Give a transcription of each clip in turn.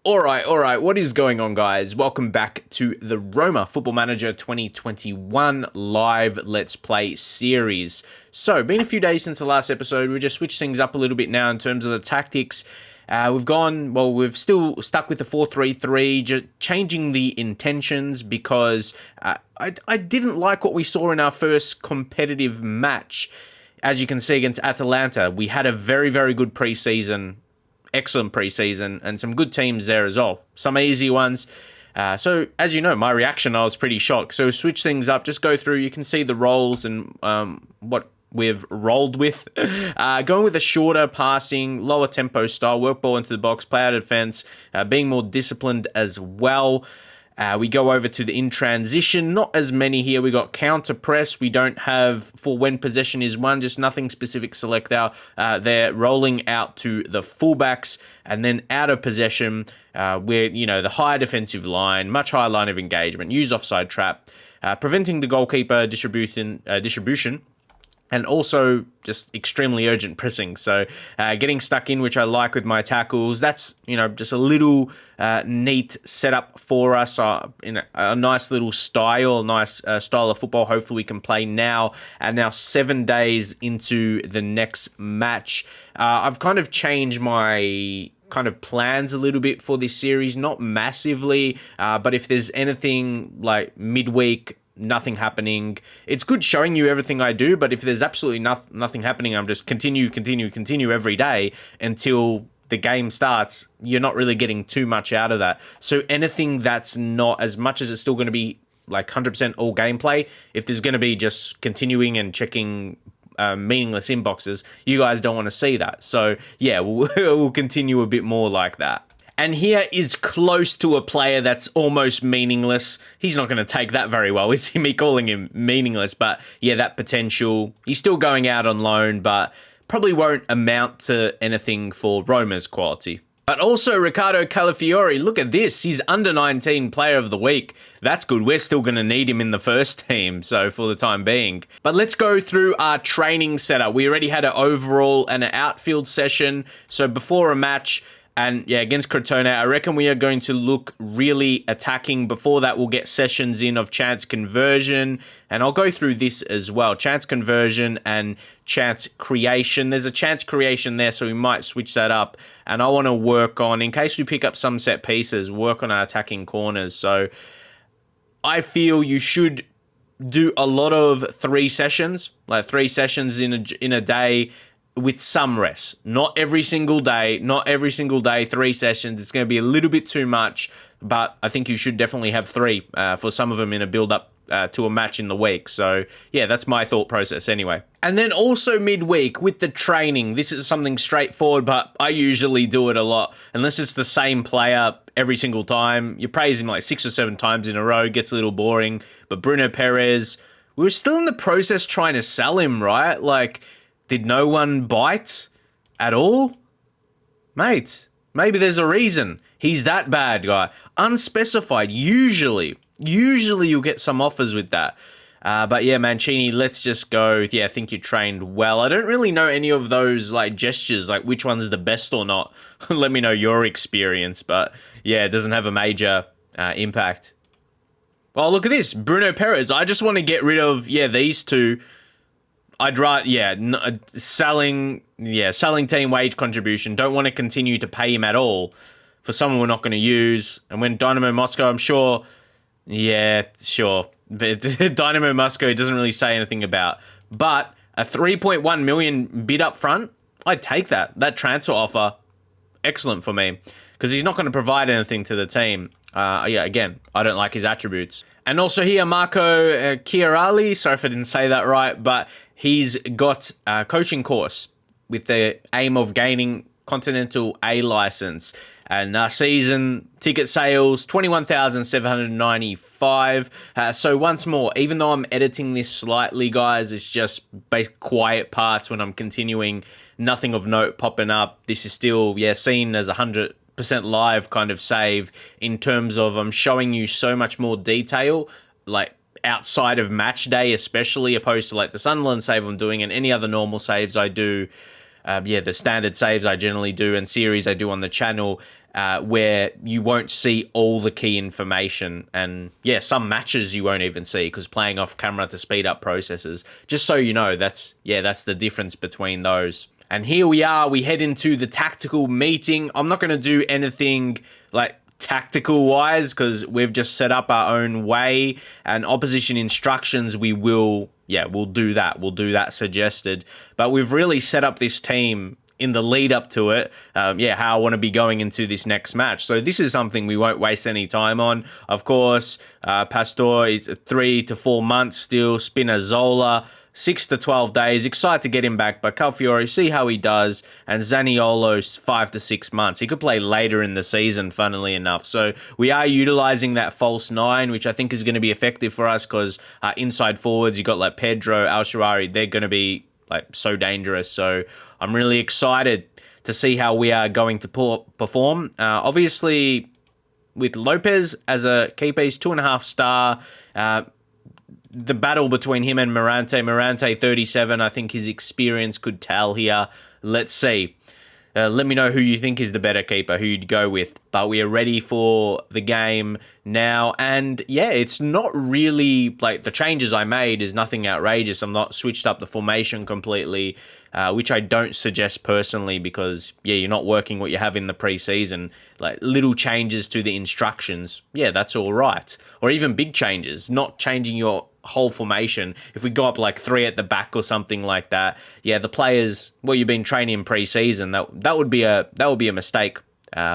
All right. What is going on, guys? Welcome back to the Roma Football Manager 2021 live Let's Play series. So, been a few days since the last episode. We just switched things up a little bit now in terms of the tactics. We've still stuck with the 4-3-3, just changing the intentions because I didn't like what we saw in our first competitive match. As you can see against Atalanta, we had a very, very good preseason. Excellent preseason and some good teams there as well. Some easy ones. So, as you know, my reaction, I was pretty shocked. So, switch things up. Just go through. You can see the roles and what we've rolled with. Going with a shorter passing, lower tempo style, work ball into the box, play out of defense, being more disciplined as well. We go over to the in transition. Not as many here. We got counter press. We don't have for when possession is won. Just nothing specific select there. They're rolling out to the fullbacks and then out of possession. Where the higher defensive line, much higher line of engagement. Use offside trap, preventing the goalkeeper distribution. And also just extremely urgent pressing. So getting stuck in, which I like with my tackles. That's, just a little neat setup for us in a nice little style, style of football. Hopefully we can play now. And now 7 days into the next match. I've kind of changed my plans a little bit for this series. Not massively, but if there's anything like midweek, nothing happening. It's good showing you everything I do, but if there's absolutely nothing happening, I'm just continue every day until the game starts. You're not really getting too much out of that. So anything that's not, as much as it's still going to be like 100% all gameplay, if there's going to be just continuing and checking meaningless inboxes, you guys don't want to see that. So yeah, we'll continue a bit more like that. And here is close to a player that's almost meaningless. He's not going to take that very well, is he? Me calling him meaningless. But yeah, that potential. He's still going out on loan, but probably won't amount to anything for Roma's quality. But also Riccardo Calafiori, look at this. He's under 19 player of the week. That's good. We're still going to need him in the first team, so for the time being. But let's go through our training setup. We already had an overall and an outfield session. So before a match, and yeah, against Crotone, I reckon we are going to look really attacking. Before that, we'll get sessions in of chance conversion. And I'll go through this as well. Chance conversion and chance creation. There's a chance creation there, so we might switch that up. And I want to work on, in case we pick up some set pieces, work on our attacking corners. So I feel you should do a lot of 3 sessions, like 3 sessions in a day, with some rest. Not every single day, 3 sessions. It's going to be a little bit too much, but I think you should definitely have 3 for some of them in a build-up to a match in the week. So yeah, that's my thought process anyway. And then also midweek with the training, this is something straightforward, but I usually do it a lot. Unless it's the same player every single time. You praise him like 6 or 7 times in a row, gets a little boring. But Bruno Perez, we were still in the process trying to sell him, right? Like, did no one bite at all? Mate, maybe there's a reason. He's that bad, guy. Unspecified. Usually you'll get some offers with that. But yeah, Mancini, let's just go. Yeah, I think you trained well. I don't really know any of those like gestures, like which one's the best or not. Let me know your experience. But yeah, it doesn't have a major impact. Well, look at this. Bruno Perez. I just want to get rid of, these two. I'd rather, selling team wage contribution. Don't want to continue to pay him at all for someone we're not going to use. And when Dynamo Moscow, I'm sure, Dynamo Moscow, he doesn't really say anything about. But a 3.1 million bid up front, I'd take that. That transfer offer, excellent for me. Because he's not going to provide anything to the team. Again, I don't like his attributes. And also here, Marco Chiarali, sorry if I didn't say that right, but he's got a coaching course with the aim of gaining Continental A license. And season ticket sales, 21,795. So once more, even though I'm editing this slightly, guys, it's just quiet parts when I'm continuing. Nothing of note popping up. This is still, seen as 100% live kind of save in terms of I'm showing you so much more detail, like outside of match day, especially opposed to like the Sunderland save I'm doing and any other normal saves I do. The standard saves I generally do and series I do on the channel. where you won't see all the key information. And yeah, some matches you won't even see because playing off camera to speed up processes. Just so you know, that's the difference between those. And here we are, we head into the tactical meeting. I'm not going to do anything like tactical wise because we've just set up our own way, and opposition instructions we'll do that suggested. But we've really set up this team in the lead up to it, how I want to be going into this next match. So this is something we won't waste any time on. Of course, Pastore is 3 to 4 months still. Spinazzola, 6 to 12 days. Excited to get him back, but Calafiore, see how he does. And Zaniolo, 5 to 6 months. He could play later in the season, funnily enough. So we are utilising that false 9, which I think is going to be effective for us because inside forwards, you got like Pedro, Al Shaarawy, they're going to be like so dangerous. So I'm really excited to see how we are going to perform. Obviously, with Lopez as a keeper, he's 2.5 star. The battle between him and Morante 37, I think his experience could tell here. Let's see. Let me know who you think is the better keeper, who you'd go with. But we are ready for the game now. And yeah, it's not really like the changes I made is nothing outrageous. I'm not switched up the formation completely, which I don't suggest personally because, yeah, you're not working what you have in the preseason. Like little changes to the instructions, yeah, that's all right. Or even big changes, not changing your whole formation. If we go up like 3 at the back or something like that, yeah, the players, well, you've been training in pre-season, that would be a mistake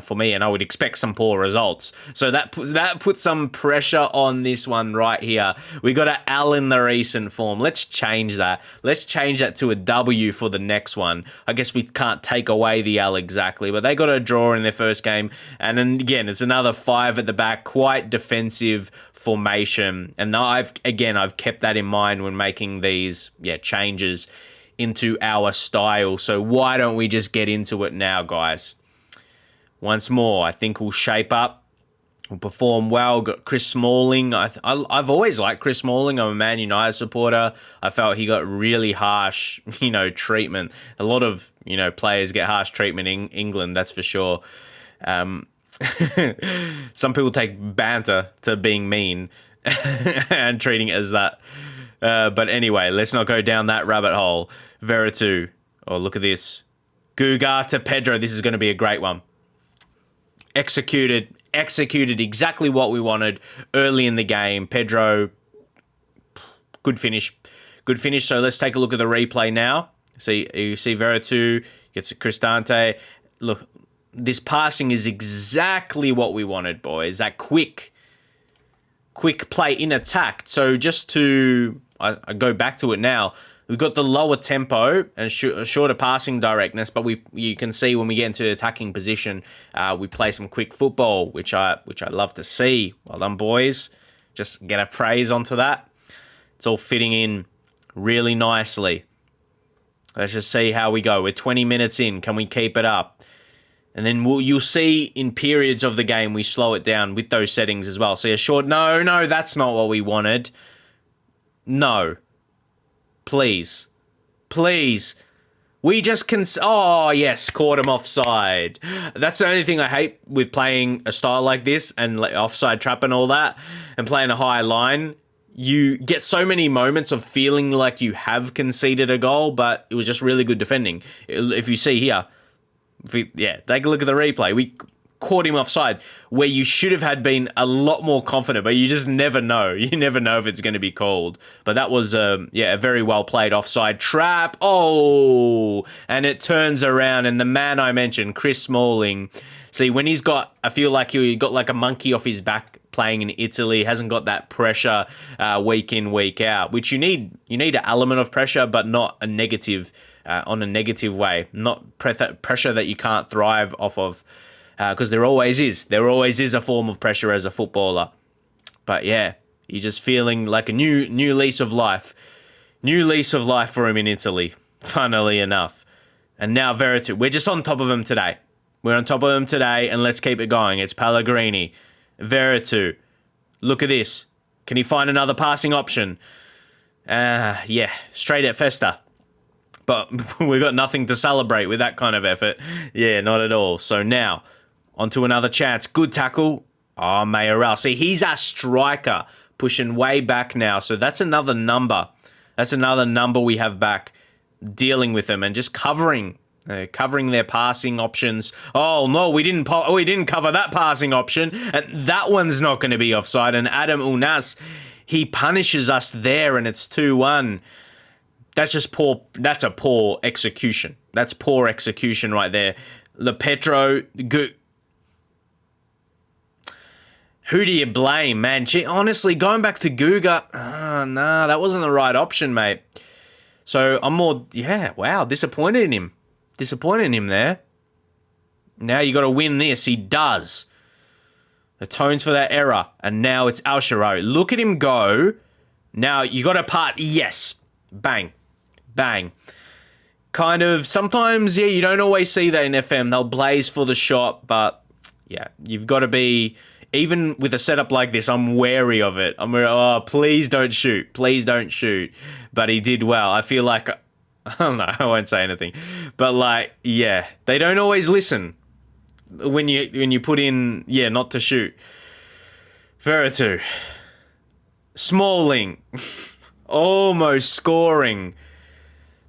for me, and I would expect some poor results. So that puts some pressure on this one right here. We got an L in the recent form. Let's change that. Let's change that to a W for the next one. I guess we can't take away the L exactly, but they got a draw in their first game. And then again, it's another 5 at the back, quite defensive formation. And I've kept that in mind when making these changes into our style. So why don't we just get into it now, guys? Once more, I think we'll shape up. We'll perform well. Got Chris Smalling. I've always liked Chris Smalling. I'm a Man United supporter. I felt he got really harsh, treatment. A lot of, players get harsh treatment in England, that's for sure. Some people take banter to being mean and treating it as that. But anyway, let's not go down that rabbit hole. Veretout. Oh, look at this. Guga to Pedro. This is going to be a great one. Executed exactly what we wanted early in the game. Pedro, good finish. So let's take a look at the replay now. You see Veretout gets Cristante. Look, this passing is exactly what we wanted, boys. That quick play in attack. So just to I go back to it now. We've got the lower tempo and shorter passing directness, but you can see when we get into attacking position, we play some quick football, which I love to see. Well done, boys. Just get a praise onto that. It's all fitting in really nicely. Let's just see how we go. We're 20 minutes in. Can we keep it up? And then you'll see in periods of the game, we slow it down with those settings as well. See a short, no, that's not what we wanted. No. Please. We just can... Oh, yes, caught him offside. That's the only thing I hate with playing a style like this and like offside trap and all that and playing a high line. You get so many moments of feeling like you have conceded a goal, but it was just really good defending. If you see here, take a look at the replay. We caught him offside where you should have had been a lot more confident, but you just never know. You never know if it's going to be called. But that was a very well played offside trap. Oh, and it turns around, and the man I mentioned, Chris Smalling. See, when I feel like he got like a monkey off his back playing in Italy, hasn't got that pressure week in, week out, which you need. You need an element of pressure, but not a negative, on a negative way. Not pressure that you can't thrive off of. Because there always is a form of pressure as a footballer. But yeah, you're just feeling like a new lease of life. New lease of life for him in Italy, funnily enough. And now Veretout, we're just on top of him today. We're on top of him today, and let's keep it going. It's Pellegrini. Veretout, look at this. Can he find another passing option? Straight at Festa. But we've got nothing to celebrate with that kind of effort. Yeah, not at all. So now... Onto another chance. Good tackle. Oh, Mayoral. See, he's our striker, pushing way back now. So that's another number. That's another number we have back, dealing with them and just covering their passing options. Oh no, we didn't cover that passing option, and that one's not going to be offside. And Adam Unas, he punishes us there, and it's 2-1. That's just poor. That's a poor execution. That's poor execution right there. LePetro, who do you blame, man? Honestly, going back to Guga, nah, that wasn't the right option, mate. So I'm more, wow, disappointed in him. Disappointed in him there. Now you got to win this. He does. Atones for that error. And now it's Al Shaarawy. Look at him go. Now you got to part. Yes. Bang. Bang. Kind of, sometimes, you don't always see that in FM. They'll blaze for the shot, but yeah, you've got to be... Even with a setup like this, I'm wary of it. I'm wary, please don't shoot. Please don't shoot. But he did well. I feel like... I don't know. I won't say anything. But, like, yeah. They don't always listen when you put in, not to shoot. Veretout. Smalling. Almost scoring.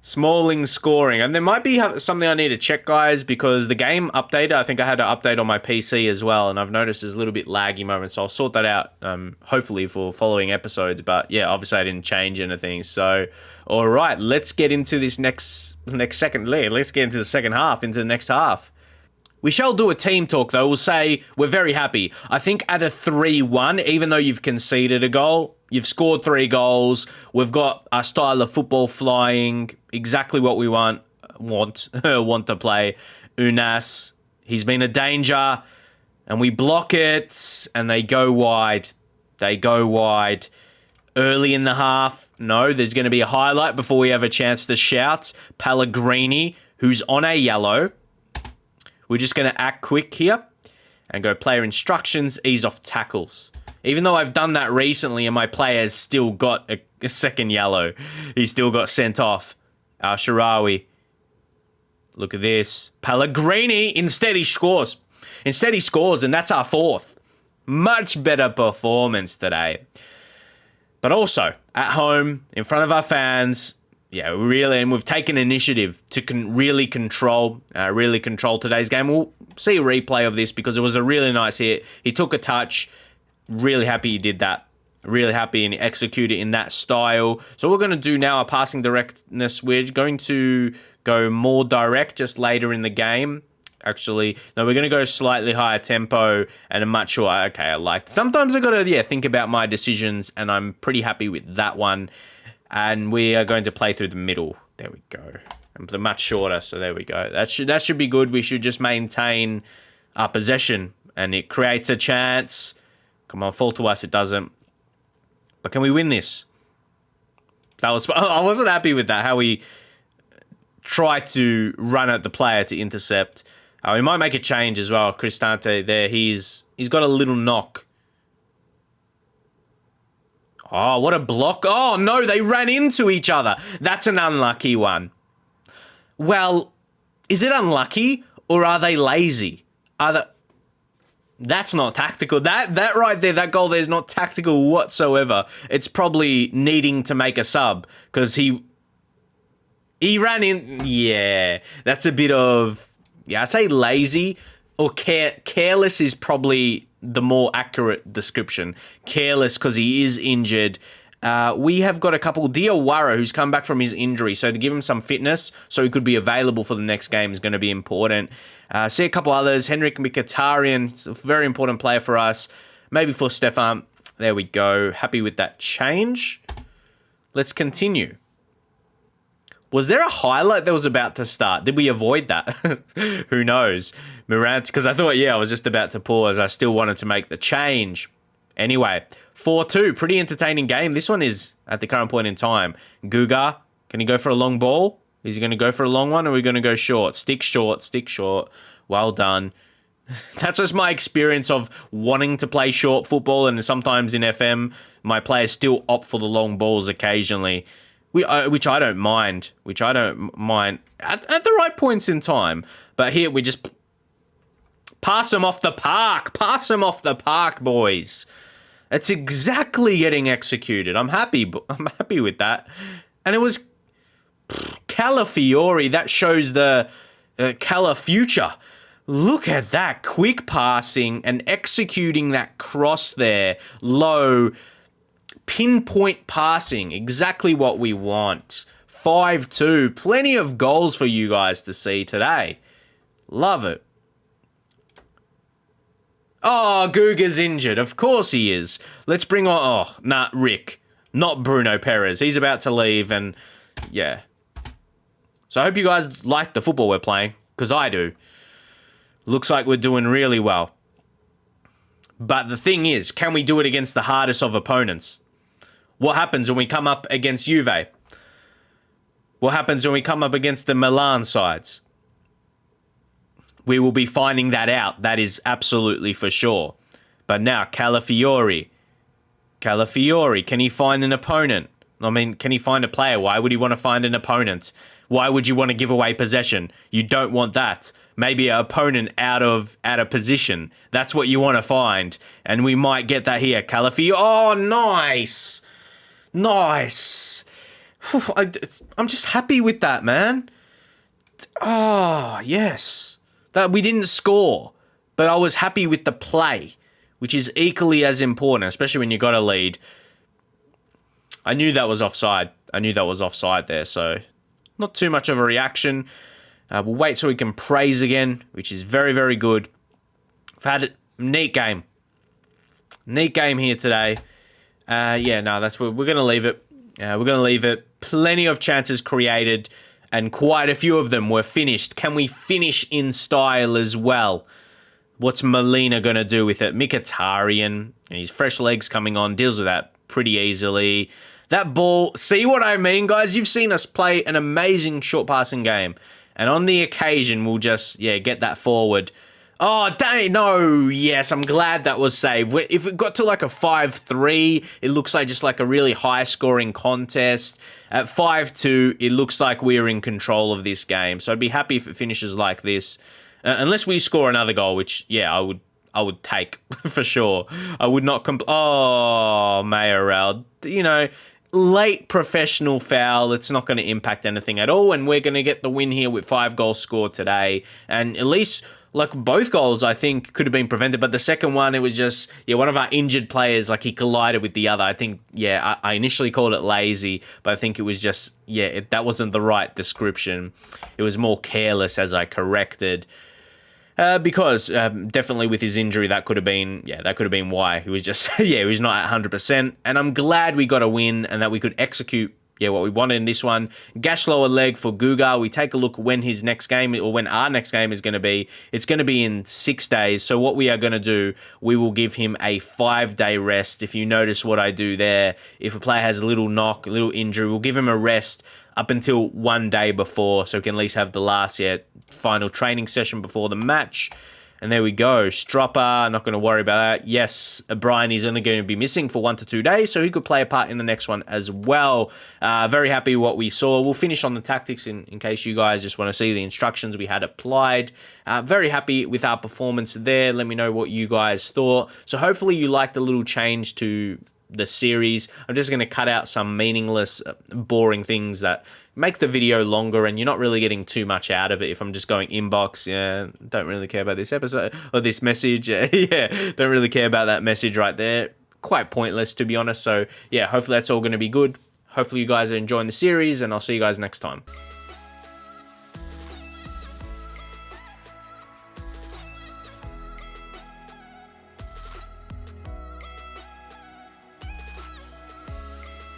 Smalling scoring. And there might be something I need to check, guys, because the game updated. I think I had to update on my PC as well, and I've noticed there's a little bit laggy moments, so I'll sort that out, hopefully, for following episodes. But, yeah, obviously I didn't change anything. So, all right, let's get into this next second lead. Let's get into the second half, into the next half. We shall do a team talk, though. We'll say we're very happy. I think at a 3-1, even though you've conceded a goal, you've scored 3 goals, we've got our style of football flying, exactly what we want to play. Unas, he's been a danger, and we block it, and they go wide. They go wide. Early in the half, no, there's going to be a highlight before we have a chance to shout. Pellegrini, who's on a yellow. We're just going to act quick here and go player instructions, ease off tackles. Even though I've done that recently and my player's still got a second yellow. He still got sent off. Al Shaarawy. Look at this. Pellegrini, instead he scores. Instead he scores, and that's our 4th. Much better performance today. But also, at home, in front of our fans... Yeah, really, and we've taken initiative to really control today's game. We'll see a replay of this because it was a really nice hit. He took a touch. Really happy he did that. Really happy and he executed in that style. So what we're going to do now, our passing directness, we're going to go more direct just later in the game. Actually, no, we're going to go slightly higher tempo and I'm not sure. Okay, I like. Sometimes I got to think about my decisions, and I'm pretty happy with that one. And we are going to play through the middle. There we go. And they're much shorter, so there we go. That should be good. We should just maintain our possession, and it creates a chance. Come on, fall to us. It doesn't. But can we win this? I wasn't happy with that. How we tried to run at the player to intercept. We might make a change as well. Cristante there. He's got a little knock. Oh, what a block. Oh, no, they ran into each other. That's an unlucky one. Well, is it unlucky or are they lazy? That's not tactical. That right there, that goal there is not tactical whatsoever. It's probably needing to make a sub because he ran in. Yeah, that's a bit of, I say lazy or careless is probably the more accurate description. Careless because he is injured. We have got a couple. Diawara, who's come back from his injury, so to give him some fitness so he could be available for the next game is going to be important. See a couple others. Henrik Mkhitaryan, a very important player for us. Maybe for Stefan. There we go. Happy with that change. Let's continue. Was there a highlight that was about to start? Did we avoid that? Who knows? Morant, because I thought, I was just about to pause. I still wanted to make the change. Anyway, 4-2. Pretty entertaining game. This one is, at the current point in time. Guga, can he go for a long ball? Is he going to go for a long one or are we going to go short? Stick short, stick short. Well done. That's just my experience of wanting to play short football, and sometimes in FM, my players still opt for the long balls occasionally. Which I don't mind. At the right points in time. But here we just Pass them off the park. Pass them off the park, boys. It's exactly getting executed. I'm happy with that. And it was Calafiori. That shows the Cala future. Look at that quick passing and executing that cross there. Low, pinpoint passing. Exactly what we want. 5-2. Plenty of goals for you guys to see today. Love it. Oh, Guga's injured. Of course he is. Let's bring on... Oh, nah, Rick. Not Bruno Perez. He's about to leave and... Yeah. So I hope you guys like the football we're playing. Because I do. Looks like we're doing really well. But the thing is, can we do it against the hardest of opponents? What happens when we come up against Juve? What happens when we come up against the Milan sides? We will be finding that out. That is absolutely for sure. But now, Calafiori. Calafiori, can he find an opponent? I mean, can he find a player? Why would he want to find an opponent? Why would you want to give away possession? You don't want that. Maybe an opponent out of position. That's what you want to find. And we might get that here. Calafiori. Oh, nice. Nice. I'm just happy with that, man. Oh, yes. That we didn't score, but I was happy with the play, which is equally as important, especially when you got a lead. I knew that was offside. I knew that was offside there, so not too much of a reaction. We'll wait so we can praise again, which is very, very good. I've had a neat game. Neat game here today. Yeah, no, that's what we're going to leave it. We're going to leave it. Plenty of chances created, and quite a few of them were finished. Can we finish in style as well? What's Molina going to do with it? Mkhitaryan, and his fresh legs coming on, deals with that pretty easily. That ball, see what I mean, guys? You've seen us play an amazing short passing game. And on the occasion, we'll just, get that forward. Oh, dang, no, yes, I'm glad that was saved. If it got to like a 5-3, it looks like just like a really high-scoring contest. At 5-2, it looks like we're in control of this game. So I'd be happy if it finishes like this. Unless we score another goal, which, I would take for sure. I would not oh, Mayoral, late professional foul. It's not going to impact anything at all. And we're going to get the win here with 5 goals scored today. And at least, like, both goals, I think, could have been prevented. But the second one, it was just, one of our injured players, like, he collided with the other. I think, I initially called it lazy, but I think it was just, that wasn't the right description. It was more careless, as I corrected. Because definitely with his injury, that could have been why. He was just, he was not at 100%. And I'm glad we got a win and that we could execute, what we wanted in this one. Gash lower leg for Guga. We take a look when his next game, or when our next game is going to be. It's going to be in 6 days. So what we are going to do, we will give him a 5-day rest. If you notice what I do there, if a player has a little knock, a little injury, we'll give him a rest up until 1 day before, so we can at least have the last final training session before the match. And there we go. Stropper, not going to worry about that. Yes, Brian is only going to be missing for 1 to 2 days, so he could play a part in the next one as well. Very happy with what we saw. We'll finish on the tactics in case you guys just want to see the instructions we had applied. Very happy with our performance there. Let me know what you guys thought. So hopefully you liked the little change to the series. I'm just going to cut out some meaningless, boring things that make the video longer, and you're not really getting too much out of it. If I'm just going inbox, don't really care about this episode or this message. Don't really care about that message right there. Quite pointless, to be honest. So hopefully that's all going to be good. Hopefully you guys are enjoying the series, and I'll see you guys next time.